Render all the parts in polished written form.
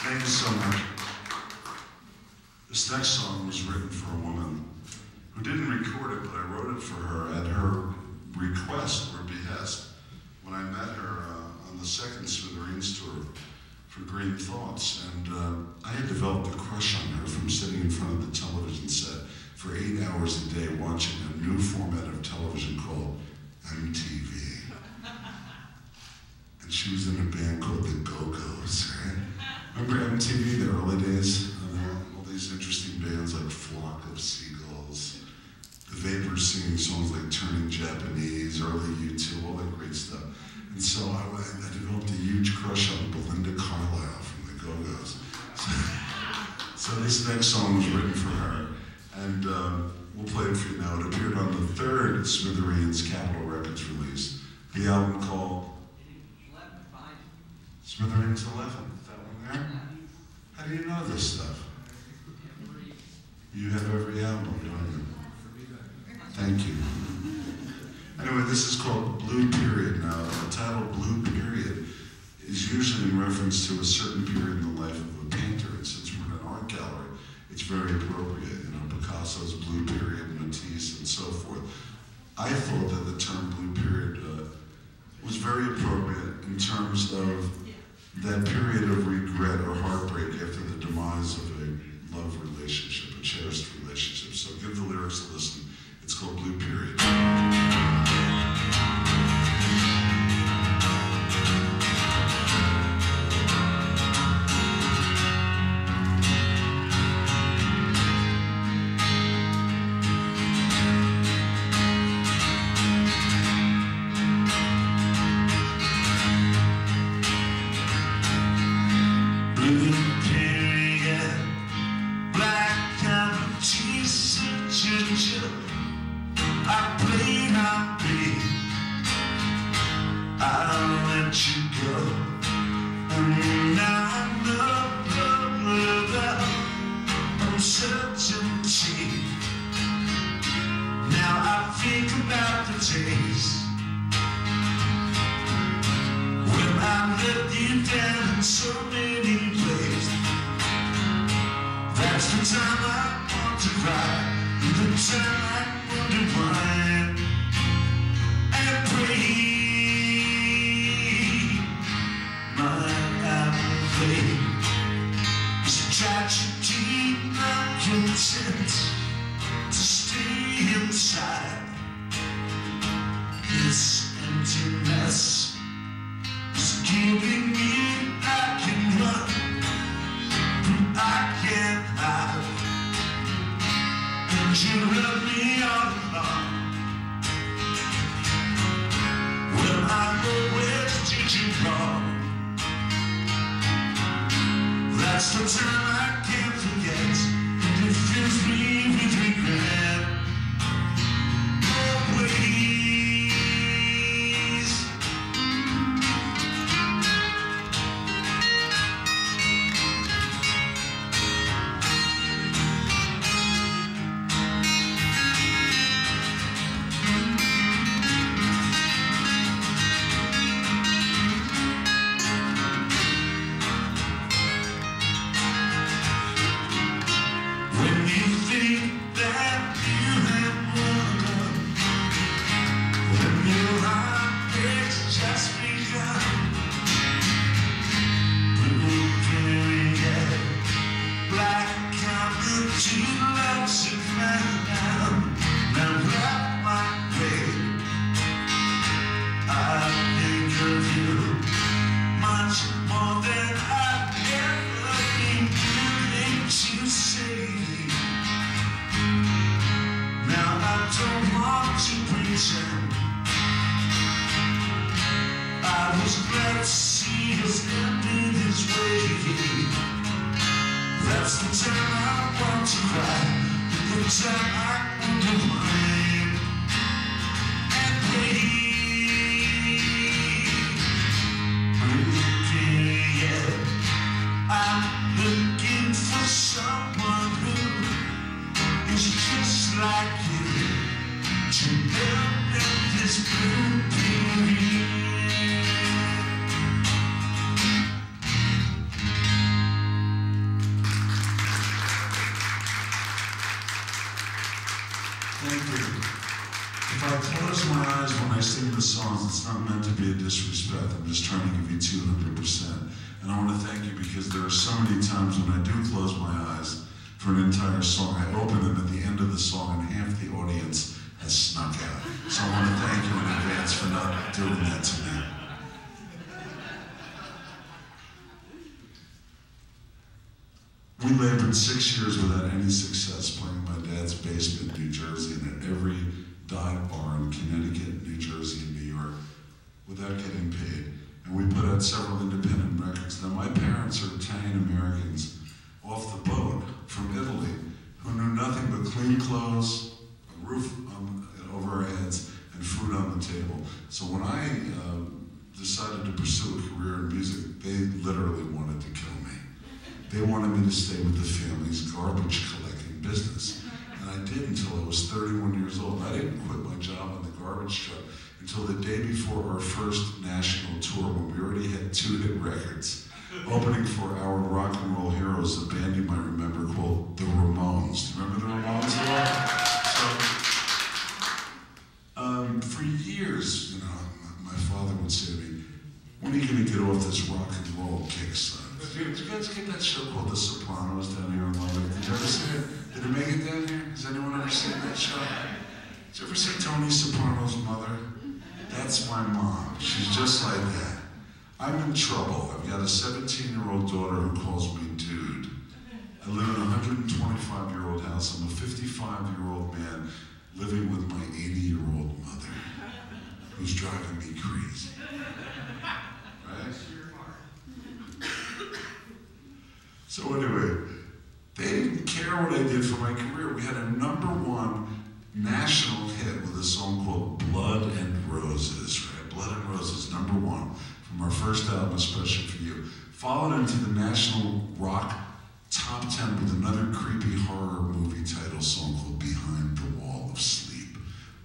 Thank you so much. This next song was written for a woman who didn't record it, but I wrote it for her at her request or behest when I met her on the second Smithereens tour for Green Thoughts. And I had developed a crush on her from sitting in front of the television set for 8 hours a day watching a new format of television called MTV. And she was in a band called the Go-Go's, right? Remember MTV, the early days? All these interesting bands like Flock of Seagulls, the Vapors singing songs like Turning Japanese, early U2, all that great stuff. And so I developed a huge crush on Belinda Carlisle from the Go-Go's. So this next song was written for her, and we'll play it for you now. It appeared on the third Smithereens Capitol Records release, the album called Smithereens 11. Is that one there? How do you know this stuff? You have every album, don't you? Thank you. Anyway, this is called Blue Period. Now, the title Blue Period is usually in reference to a certain period in the life of a painter, and since we're in an art gallery, it's very appropriate. You know, Picasso's Blue Period, Matisse, and so forth. I thought that the term Blue Period was very appropriate in terms of that period of regret or heartbreak after the demise of a love relationship, a cherished relationship. So give the lyrics a listen. It's called Blue Period. the songs, it's not meant to be a disrespect. I'm just trying to give you 200%. And I want to thank you because there are so many times when I do close my eyes for an entire song. I open them at the end of the song and half the audience has snuck out. So I want to thank you in advance for not doing that to me. We labored 6 years without any success playing my dad's basement in New Jersey and at every dive bar in Connecticut, New Jersey, and New York without getting paid. And we put out several independent records. Now my parents are Italian Americans off the boat from Italy who knew nothing but clean clothes, a roof over our heads, and food on the table. So when I decided to pursue a career in music, they literally wanted to kill me. They wanted me to stay with the family's garbage collecting business. And I did until I was 31 years old. I didn't quit my job on the garbage truck until the day before our first national tour when we already had 2 hit records. Opening for our rock and roll heroes, a band you might remember called the Ramones. Do you remember the Ramones at all? So, for years, you know, my father would say to me, when are you going to get off this rock and roll kick, son? Did you guys get that show called The Sopranos down here in Lubbock? Did you ever see it? Did it make it down here? Has anyone ever seen that show? Did you ever see Tony Soprano's mother? That's my mom. She's just like that. I'm in trouble. I've got a 17-year-old daughter who calls me dude. I live in a 125-year-old house. I'm a 55-year-old man living with my 80-year-old mother who's driving me crazy. Right? So anyway, they didn't care what I did for my career. We had a #1 national hit with a song called Blood and Roses, right? Blood and Roses, #1 from our first album, Especially for You. Followed into the national rock top 10 with another creepy horror movie title song called Behind the Wall of Sleep.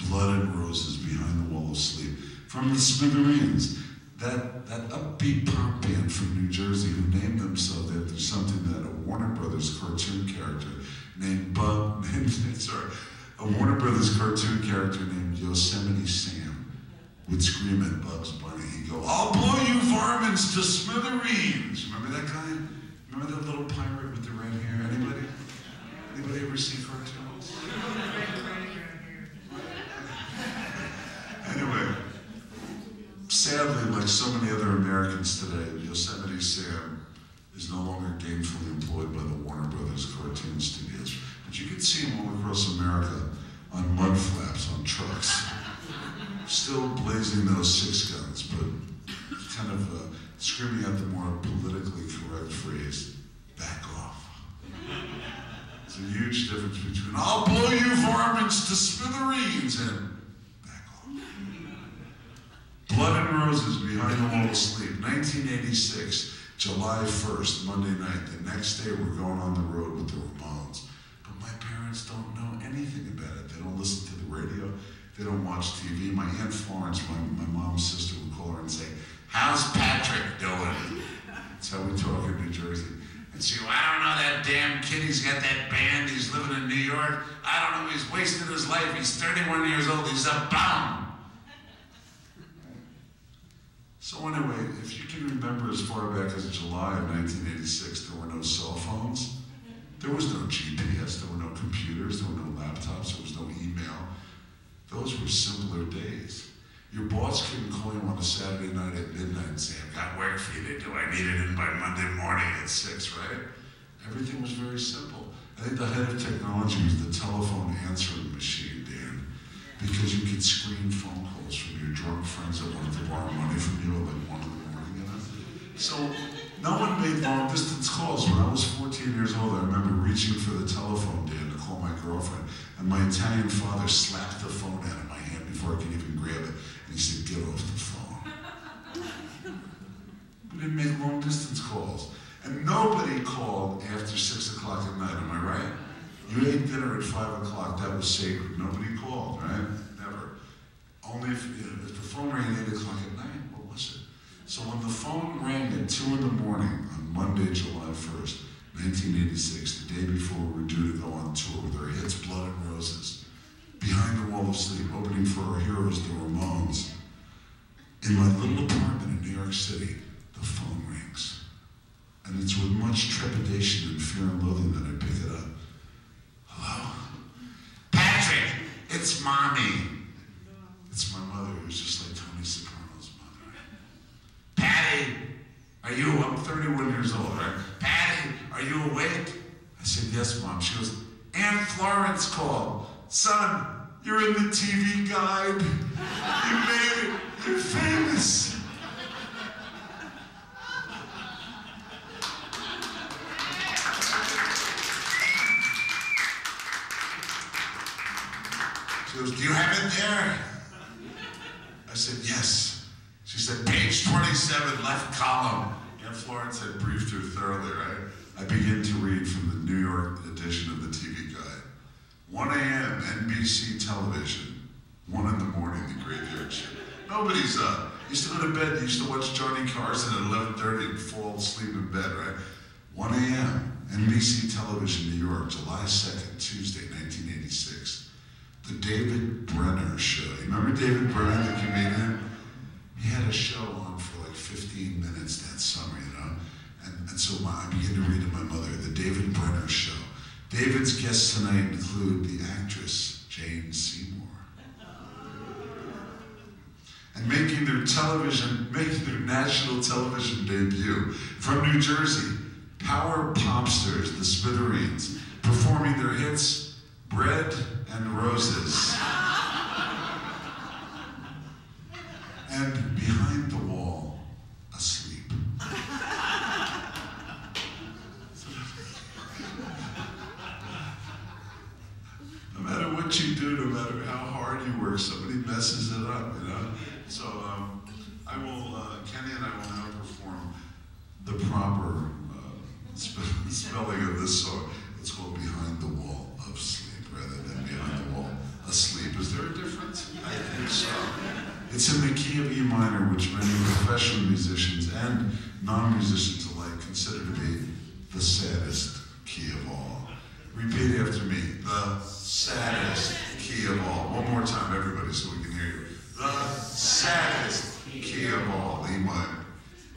Blood and Roses, Behind the Wall of Sleep. From the Smithereens. That upbeat pop band from New Jersey who named themselves after something that a Warner Brothers cartoon character named a Warner Brothers cartoon character named Yosemite Sam would scream at Bugs Bunny. He'd go, "I'll blow you varmints to smithereens." Remember that guy? Remember that little pirate with the red hair? Anybody? Anybody ever see cartoons? Anyway. Sadly, like so many other Americans today, Yosemite Sam is no longer gainfully employed by the Warner Brothers cartoon studios. But you can see him all across America on mud flaps on trucks. Still blazing those 6 guns, but kind of screaming out the more politically correct phrase, back off. It's a huge difference between, "I'll blow you varmints to smithereens," and Blood and Roses, Behind the Wall of Sleep, 1986, July 1st, Monday night. The next day we're going on the road with the Ramones. But my parents don't know anything about it. They don't listen to the radio. They don't watch TV. My Aunt Florence, my mom's sister, would call her and say, "How's Patrick doing?" That's how we talk in New Jersey. And she go, "I don't know, that damn kid, he's got that band, he's living in New York. I don't know, he's wasting his life. He's 31 years old, he's a bum." So anyway, if you can remember as far back as July of 1986, there were no cell phones. There was no GPS, there were no computers, there were no laptops, there was no email. Those were simpler days. Your boss couldn't call you on a Saturday night at midnight and say, "I've got work for you to do. I need it in by Monday morning at 6, right? Everything was very simple. I think the head of technology was the telephone answering machine, Dan, because you could screen phone calls from your drunk friends that wanted to borrow money from you at like 1 in the morning, you know? So no one made long distance calls. When I was 14 years old, I remember reaching for the telephone, Dan, to call my girlfriend, and my Italian father slapped the phone out of my hand before I could even grab it, and he said, "Get off the phone." We didn't make long distance calls. And nobody called after 6 o'clock at night, am I right? You ate dinner at 5 o'clock, that was sacred. Nobody called, right? Never. Only if the phone rang at 8 o'clock at night, what was it? So when the phone rang at 2 in the morning on Monday, July 1st, 1986, the day before we were due to go on tour with our hits Blood and Roses, Behind the Wall of Sleep, opening for our heroes, the Ramones, in my little apartment in New York City, the phone rings. And it's with much trepidation and fear and loathing that I pick it up. Hello? Patrick, it's Mommy. It's my mother, who's just like Tony Soprano's mother. Patty, are you, I'm 31 years old, right? Patty, are you awake? I said, yes, Mom. She goes, Aunt Florence called. Son, you're in the TV guide. You made it. You're famous. She goes, do you have it there? I said, yes. She said, page 27, left column. Aunt Florence had briefed her thoroughly, right? I begin to read from the New York edition of the TV Guide. 1 a.m., NBC television. 1 in the morning, the graveyard shift. Nobody's up. Used to go to bed, used to watch Johnny Carson at 11:30 and fall asleep in bed, right? 1 a.m., NBC television, New York, July 2nd, Tuesday, 1986. The David Brenner Show. You remember David Brenner, the comedian? He had a show on for like 15 minutes that summer, you know? And so I began to read to my mother, The David Brenner Show. David's guests tonight include the actress Jane Seymour. And making their national television debut from New Jersey, power popsters, the Smithereens, performing their hits, Bread and Roses. And behind the wall, asleep. No matter what you do, no matter how hard you work, somebody messes it up, you know? So Kenny and I will now perform the proper spelling of this song. It's called Behind the Wall of Sleep, rather than Behind the Wall Asleep. Is there a difference? I think so. It's in the key of E minor, which many professional musicians and non-musicians alike consider to be the saddest key of all. Repeat after me. The saddest key of all. One more time, everybody, so we can hear you. The saddest key of all, E minor.